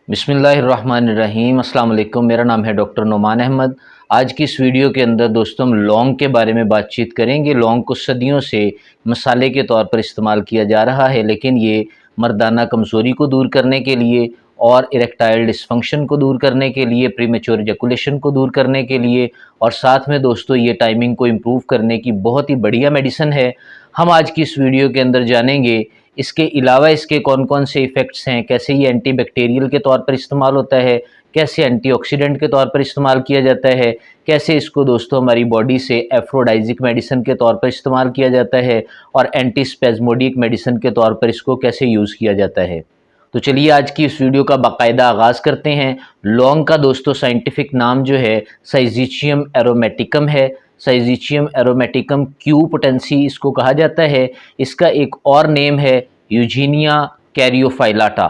बिस्मिल्लाहिर्रहमानिर्रहीम। अस्सलाम वालेकुम। मेरा नाम है डॉक्टर नुमान अहमद। आज की इस वीडियो के अंदर दोस्तों हम लौंग के बारे में बातचीत करेंगे। लौंग को सदियों से मसाले के तौर पर इस्तेमाल किया जा रहा है, लेकिन ये मर्दाना कमज़ोरी को दूर करने के लिए और इरेक्टाइल डिसफंक्शन को दूर करने के लिए, प्रीमेच्योर एजैकुलेशन को दूर करने के लिए और साथ में दोस्तों ये टाइमिंग को इम्प्रूव करने की बहुत ही बढ़िया मेडिसिन है। हम आज की इस वीडियो के अंदर जानेंगे इसके अलावा इसके कौन कौन से इफ़ेक्ट्स हैं, कैसे ये एंटीबैक्टीरियल के तौर पर इस्तेमाल होता है, कैसे एंटीऑक्सीडेंट के तौर पर इस्तेमाल किया जाता है, कैसे इसको दोस्तों हमारी बॉडी से एफ्रोडाइजिक मेडिसिन के तौर पर इस्तेमाल किया जाता है और एंटी स्पेज़मोडिक मेडिसिन के तौर पर इसको कैसे यूज़ किया जाता है। तो चलिए आज की इस वीडियो का बाकायदा आगाज़ करते हैं। लौंग का दोस्तों साइंटिफिक नाम जो है साइज़िचियम एरोमेटिकम है। साइज़िचियम एरोमेटिकम क्यू पोटेंसी इसको कहा जाता है। इसका एक और नेम है यूजीनिया कैरियोफाइलाटा।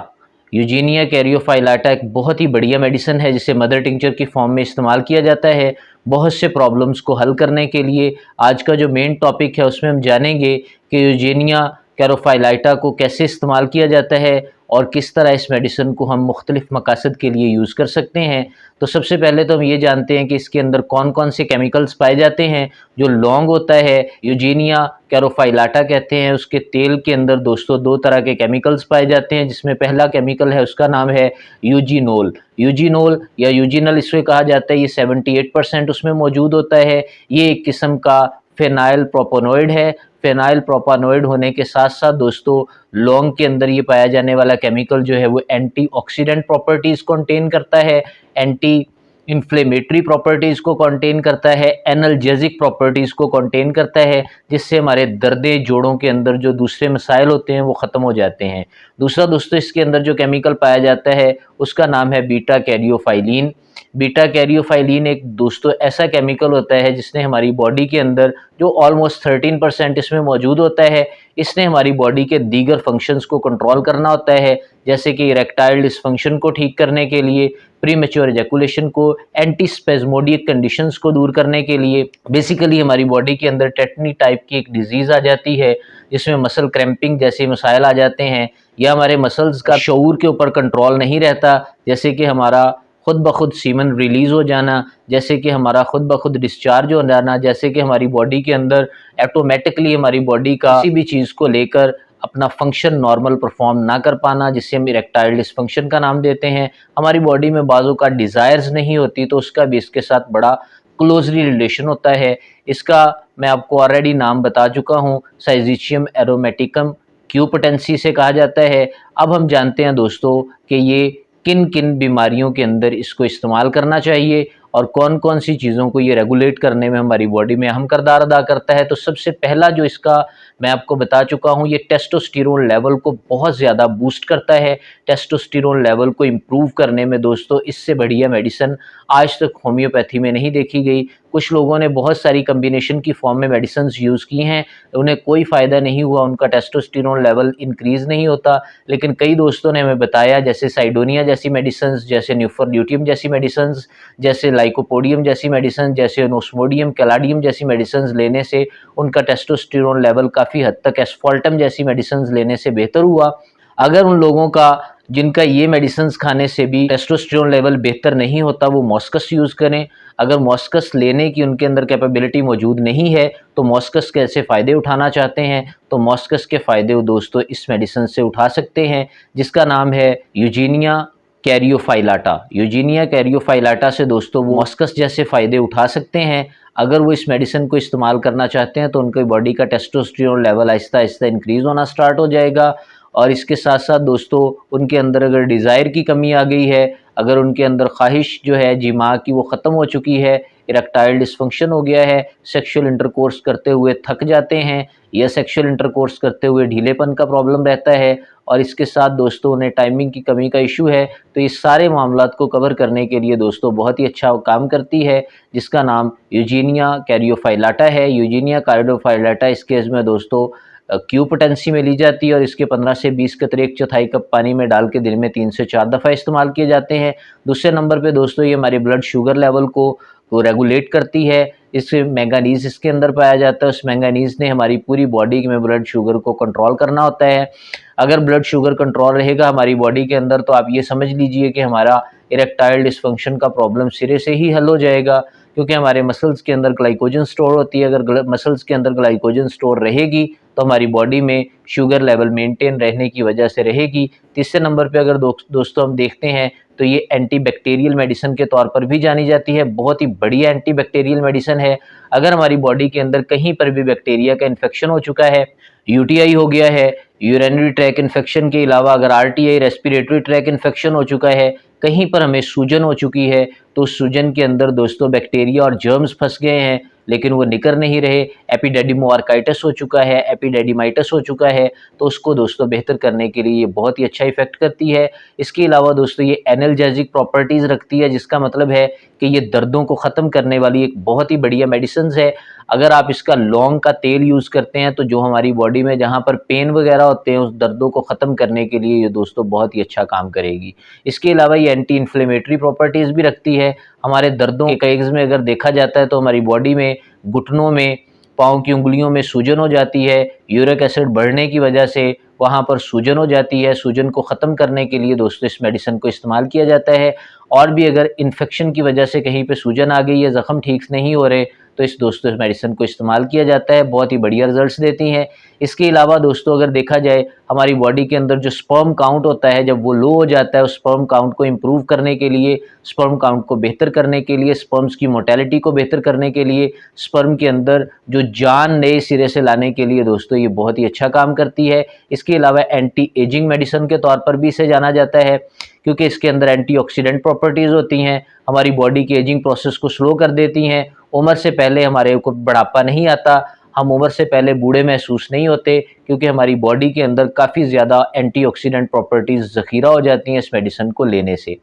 यूजीनिया कैरियोफाइलाटा एक बहुत ही बढ़िया मेडिसिन है जिसे मदर टिंचर की फॉर्म में इस्तेमाल किया जाता है बहुत से प्रॉब्लम्स को हल करने के लिए। आज का जो मेन टॉपिक है उसमें हम जानेंगे कि यूजीनिया कैरियोफाइलाटा को कैसे इस्तेमाल किया जाता है और किस तरह इस मेडिसिन को हम मुख्तलिफ मकासद के लिए यूज़ कर सकते हैं। तो सबसे पहले तो हम ये जानते हैं कि इसके अंदर कौन कौन से केमिकल्स पाए जाते हैं। जो लौंग होता है, यूजीनिया कैरियोफाइलाटा कहते हैं, उसके तेल के अंदर दोस्तों दो तरह के केमिकल्स पाए जाते हैं, जिसमें पहला केमिकल है उसका नाम है यूजीनोल। यूजीनोल या यूजीनल इसमें कहा जाता है, ये 78% उसमें मौजूद होता है। ये एक किस्म का फेनाइल प्रोपोनोइड है। फेनाइल प्रोपानोइड होने के साथ साथ दोस्तों लौंग के अंदर ये पाया जाने वाला केमिकल जो है वो एंटीऑक्सीडेंट प्रॉपर्टीज़ कंटेन करता है, एंटी इन्फ्लेमेटरी प्रॉपर्टीज़ को कंटेन करता है, एनाल्जेसिक प्रॉपर्टीज़ को कंटेन करता है, जिससे हमारे दर्दे जोड़ों के अंदर जो दूसरे मसाइल होते हैं वो ख़त्म हो जाते हैं। दूसरा दोस्तों इसके अंदर जो केमिकल पाया जाता है उसका नाम है बीटा कैरियोफाइलिन। बीटा कैरियोफाइलिन एक दोस्तों ऐसा केमिकल होता है जिसने हमारी बॉडी के अंदर जो ऑलमोस्ट 13% इसमें मौजूद होता है, इसने हमारी बॉडी के दीगर फंक्शंस को कंट्रोल करना होता है, जैसे कि इरेक्टाइल डिसफंक्शन को ठीक करने के लिए, प्रीमेच्योर एजैकुलेशन को, एंटी स्पेज़मोडिक कंडीशंस को दूर करने के लिए। बेसिकली हमारी बॉडी के अंदर टेटनी टाइप की एक डिजीज़ आ जाती है जिसमें मसल क्रैम्पिंग जैसे मसाइल आ जाते हैं, या हमारे मसल्स का शऊर के ऊपर कंट्रोल नहीं रहता, जैसे कि हमारा खुद ब खुद सीमन रिलीज़ हो जाना, जैसे कि हमारा खुद ब खुद डिस्चार्ज हो जाना, जैसे कि हमारी बॉडी के अंदर ऑटोमेटिकली हमारी बॉडी का किसी भी चीज़ को लेकर अपना फंक्शन नॉर्मल परफॉर्म ना कर पाना, जिससे हम इरेक्टाइल डिसफंक्शन का नाम देते हैं। हमारी बॉडी में बाज़ों का डिज़ायर्स नहीं होती तो उसका भी इसके साथ बड़ा क्लोजली रिलेशन होता है। इसका मैं आपको ऑलरेडी नाम बता चुका हूँ, साइज़िचियम एरोमेटिकम क्यू पोटेंसी से कहा जाता है। अब हम जानते हैं दोस्तों कि ये किन किन बीमारियों के अंदर इसको इस्तेमाल करना चाहिए और कौन कौन सी चीज़ों को ये रेगुलेट करने में हमारी बॉडी में अहम किरदार अदा करता है। तो सबसे पहला जो इसका मैं आपको बता चुका हूँ, ये टेस्टोस्टेरोन लेवल को बहुत ज़्यादा बूस्ट करता है। टेस्टोस्टेरोन लेवल को इम्प्रूव करने में दोस्तों इससे बढ़िया मेडिसिन आज तक होम्योपैथी में नहीं देखी गई। कुछ लोगों ने बहुत सारी कम्बिनेशन की फॉर्म में मेडिसिन यूज़ की हैं, उन्हें कोई फ़ायदा नहीं हुआ, उनका टेस्टोस्टेरोन लेवल इंक्रीज़ नहीं होता। लेकिन कई दोस्तों ने हमें बताया, जैसे साइडोनिया जैसी मेडिसिन, जैसे न्यूफरल्यूटियम जैसी मेडिसिन, जैसे लाइकोपोडियम जैसी मेडिसिन, जैसे नोस्मोडियम कैलाडियम जैसी मेडिसिन लेने से उनका टेस्टोस्टेरोन लेवल काफ़ी हद तक एस्फाल्टम जैसी मेडिसिन लेने से बेहतर हुआ। अगर उन लोगों का जिनका ये मेडिसिन खाने से भी टेस्टोस्टेरोन लेवल बेहतर नहीं होता, वो मॉस्कस यूज़ करें। अगर मॉस्कस लेने की उनके अंदर कैपेबिलिटी मौजूद नहीं है तो मॉस्कस के ऐसे फ़ायदे उठाना चाहते हैं तो मॉस्कस के फ़ायदे दोस्तों इस मेडिसिन से उठा सकते हैं, जिसका नाम है यूजीनिया कैरियोफाइलाटा। यूजीनिया कैरियोफाइलाटा से दोस्तों वो मॉस्कस जैसे फ़ायदे उठा सकते हैं। अगर वो इस मेडिसिन को इस्तेमाल करना चाहते हैं तो उनकी बॉडी का testosterone level Aahista Aahista increase होना स्टार्ट हो जाएगा। और इसके साथ साथ दोस्तों उनके अंदर अगर डिज़ायर की कमी आ गई है, अगर उनके अंदर ख्वाहिश जो है जिमा की वो ख़त्म हो चुकी है, इरेक्टाइल डिसफंक्शन हो गया है, सेक्सुअल इंटरकोर्स करते हुए थक जाते हैं या सेक्सुअल इंटरकोर्स करते हुए ढीलेपन का प्रॉब्लम रहता है, और इसके साथ दोस्तों उन्हें टाइमिंग की कमी का इशू है, तो इस सारे मामलात को कवर करने के लिए दोस्तों बहुत ही अच्छा काम करती है, जिसका नाम यूजीनिया कैरियोफाइलाटा है। यूजीनिया कैरियोफाइलाटा इस केस में दोस्तों क्यू पोटेंसी में ली जाती है और इसके 15 से 20 कतरे 1/4 कप पानी में डाल के दिन में 3 से 4 दफ़ा इस्तेमाल किए जाते हैं। दूसरे नंबर पे दोस्तों ये हमारे ब्लड शुगर लेवल को रेगुलेट करती है। इससे मैंगानीज़ इसके अंदर पाया जाता है। उस मैंगानीज़ ने हमारी पूरी बॉडी में ब्लड शुगर को कंट्रोल करना होता है। अगर ब्लड शुगर कंट्रोल रहेगा हमारी बॉडी के अंदर तो आप ये समझ लीजिए कि हमारा इरेक्टाइल डिसफंक्शन का प्रॉब्लम सिरे से ही हल हो जाएगा, क्योंकि हमारे मसल्स के अंदर ग्लाइकोजन स्टोर होती है। अगर मसल्स के अंदर ग्लाइकोजन स्टोर रहेगी तो हमारी बॉडी में शुगर लेवल मेंटेन रहने की वजह से रहेगी। तीसरे नंबर पे अगर दोस्तों हम देखते हैं तो ये एंटीबैक्टीरियल मेडिसिन के तौर पर भी जानी जाती है। बहुत ही बढ़िया एंटीबैक्टीरियल मेडिसिन है। अगर हमारी बॉडी के अंदर कहीं पर भी बैक्टीरिया का इन्फेक्शन हो चुका है, यूटीआई हो गया है, यूरिनरी ट्रैक इन्फेक्शन के अलावा अगर आरटीआई रेस्पिरेटरी ट्रैक इन्फेक्शन हो चुका है, कहीं पर हमें सूजन हो चुकी है, तो उस सूजन के अंदर दोस्तों बैक्टीरिया और जर्म्स फंस गए हैं लेकिन वो निकल नहीं रहे, एपिडेडिमोआर्काइटिस हो चुका है, एपिडेडिमाइटिस हो चुका है, तो उसको दोस्तों बेहतर करने के लिए ये बहुत ही अच्छा इफेक्ट करती है। इसके अलावा दोस्तों ये एनाल्जेसिक प्रॉपर्टीज़ रखती है, जिसका मतलब है कि ये दर्दों को ख़त्म करने वाली एक बहुत ही बढ़िया मेडिसिन है। अगर आप इसका लौंग का तेल यूज़ करते हैं तो जो हमारी बॉडी में जहाँ पर पेन वगैरह होते हैं उस दर्दों को ख़त्म करने के लिए ये दोस्तों बहुत ही अच्छा काम करेगी। इसके अलावा ये एंटी इन्फ्लेमेटरी प्रॉपर्टीज़ भी रखती है। हमारे दर्दों के केस में अगर देखा जाता है तो हमारी बॉडी में घुटनों में, पाँव की उंगलियों में सूजन हो जाती है, यूरिक एसिड बढ़ने की वजह से वहाँ पर सूजन हो जाती है। सूजन को ख़त्म करने के लिए दोस्तों इस मेडिसिन को इस्तेमाल किया जाता है। और भी अगर इन्फेक्शन की वजह से कहीं पे सूजन आ गई है, ज़ख़म ठीक नहीं हो रहे, तो इस दोस्तों इस मेडिसिन को इस्तेमाल किया जाता है। बहुत ही बढ़िया रिजल्ट्स देती हैं। इसके अलावा दोस्तों अगर देखा जाए हमारी बॉडी के अंदर जो स्पर्म काउंट होता है, जब वो लो हो जाता है, उस स्पर्म काउंट को इम्प्रूव करने के लिए, स्पर्म काउंट को बेहतर करने के लिए, स्पर्म्स की मोर्टेलिटी को बेहतर करने के लिए, स्पर्म के अंदर जो जान नए सिरे से लाने के लिए दोस्तों ये बहुत ही अच्छा काम करती है। इसके अलावा एंटी एजिंग मेडिसिन के तौर पर भी इसे जाना जाता है, क्योंकि इसके अंदर एंटीऑक्सीडेंट प्रॉपर्टीज़ होती हैं, हमारी बॉडी की एजिंग प्रोसेस को स्लो कर देती हैं। उम्र से पहले हमारे को बुढ़ापा नहीं आता, हम उम्र से पहले बूढ़े महसूस नहीं होते, क्योंकि हमारी बॉडी के अंदर काफ़ी ज़्यादा एंटीऑक्सीडेंट प्रॉपर्टीज़ ज़ख़ीरा हो जाती हैं इस मेडिसिन को लेने से।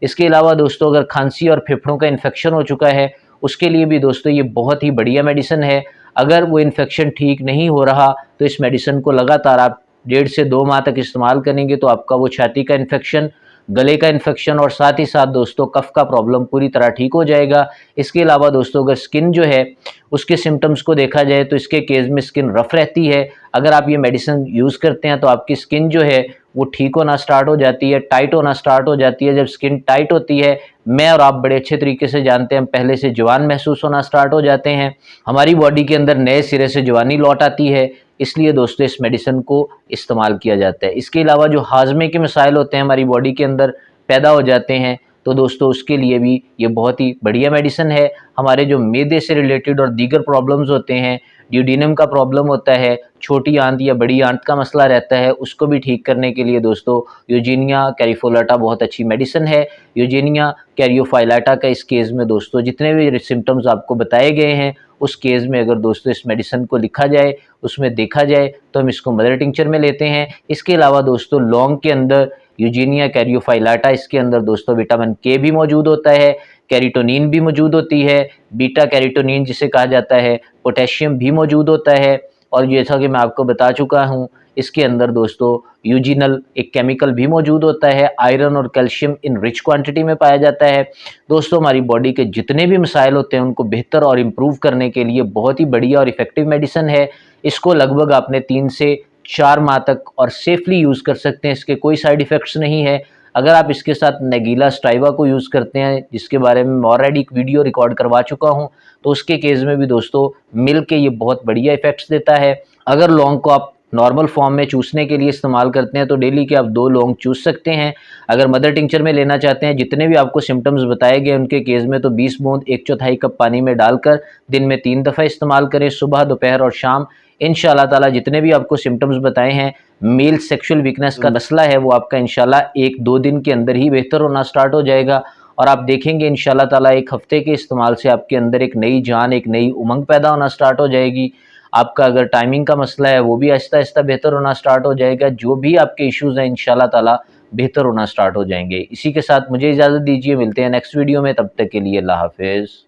इसके अलावा दोस्तों अगर खांसी और फेफड़ों का इन्फेक्शन हो चुका है उसके लिए भी दोस्तों ये बहुत ही बढ़िया मेडिसिन है। अगर वो इन्फेक्शन ठीक नहीं हो रहा तो इस मेडिसिन को लगातार आप 1.5 से 2 माह तक इस्तेमाल करेंगे तो आपका वो छाती का इन्फेक्शन, गले का इन्फेक्शन और साथ ही साथ दोस्तों कफ का प्रॉब्लम पूरी तरह ठीक हो जाएगा। इसके अलावा दोस्तों अगर स्किन जो है उसके सिम्टम्स को देखा जाए तो इसके केस में स्किन रफ रहती है। अगर आप ये मेडिसिन यूज़ करते हैं तो आपकी स्किन जो है वो ठीक होना स्टार्ट हो जाती है, टाइट होना स्टार्ट हो जाती है। जब स्किन टाइट होती है, मैं और आप बड़े अच्छे तरीके से जानते हैं, पहले से जवान महसूस होना स्टार्ट हो जाते हैं, हमारी बॉडी के अंदर नए सिरे से जवानी लौट आती है। इसलिए दोस्तों इस मेडिसिन को इस्तेमाल किया जाता है। इसके अलावा जो हाजमे के मसाइल होते हैं हमारी बॉडी के अंदर पैदा हो जाते हैं तो दोस्तों उसके लिए भी ये बहुत ही बढ़िया मेडिसिन है। हमारे जो मैदे से रिलेटेड और दीगर प्रॉब्लम्स होते हैं, ड्यूडेनम का प्रॉब्लम होता है, छोटी आंत या बड़ी आंत का मसला रहता है, उसको भी ठीक करने के लिए दोस्तों यूजीनिया कैरियोफाइलेटा बहुत अच्छी मेडिसिन है। यूजीनिया कैरियोफाइलेटा का इस केस में दोस्तों जितने भी सिम्टम्स आपको बताए गए हैं उस केस में अगर दोस्तों इस मेडिसिन को लिखा जाए, उसमें देखा जाए तो हम इसको मदर टिंचर में लेते हैं। इसके अलावा दोस्तों लौंग के अंदर यूजीनिया कैरियोफाइलेटा, इसके अंदर दोस्तों विटामिन के भी मौजूद होता है, कैरोटीनिन भी मौजूद होती है, बीटा कैरोटीनिन जिसे कहा जाता है, पोटेशियम भी मौजूद होता है और जैसा कि मैं आपको बता चुका हूँ इसके अंदर दोस्तों यूजिनल एक केमिकल भी मौजूद होता है। आयरन और कैल्शियम इन रिच क्वांटिटी में पाया जाता है। दोस्तों हमारी बॉडी के जितने भी मसाइल होते हैं उनको बेहतर और इम्प्रूव करने के लिए बहुत ही बढ़िया और इफेक्टिव मेडिसिन है। इसको लगभग आपने 3 से 4 माह तक और सेफली यूज़ कर सकते हैं, इसके कोई साइड इफ़ेक्ट्स नहीं है। अगर आप इसके साथ नेगीला स्टाइवा को यूज़ करते हैं, जिसके बारे में मैं ऑलरेडी एक वीडियो रिकॉर्ड करवा चुका हूं, तो उसके केस में भी दोस्तों मिल के ये बहुत बढ़िया इफेक्ट्स देता है। अगर लौंग को आप नॉर्मल फॉर्म में चूसने के लिए इस्तेमाल करते हैं तो डेली के आप 2 लौंग चूस सकते हैं। अगर मदर टिंचर में लेना चाहते हैं, जितने भी आपको सिम्टम्स बताए गए उनके केस में, तो 20 बूंद 1/4 कप पानी में डालकर दिन में 3 दफ़ा इस्तेमाल करें, सुबह, दोपहर और शाम। इंशाल्लाह ताला जितने भी आपको सिम्टम्स बताए हैं, मेल सेक्सुअल वीकनेस का मसला है, वो आपका इंशाल्लाह 1-2 दिन के अंदर ही बेहतर होना स्टार्ट हो जाएगा और आप देखेंगे इंशाल्लाह ताला 1 हफ्ते के इस्तेमाल से आपके अंदर एक नई जान, एक नई उमंग पैदा होना स्टार्ट हो जाएगी। आपका अगर टाइमिंग का मसला है वो भी आहिस्ता आहिस्ता बेहतर होना स्टार्ट हो जाएगा। जो भी आपके इश्यूज़ हैं इंशाल्लाह ताला बेहतर होना स्टार्ट हो जाएंगे। इसी के साथ मुझे इजाज़त दीजिए, मिलते हैं नेक्स्ट वीडियो में, तब तक के लिए अल्लाह हाफिज़।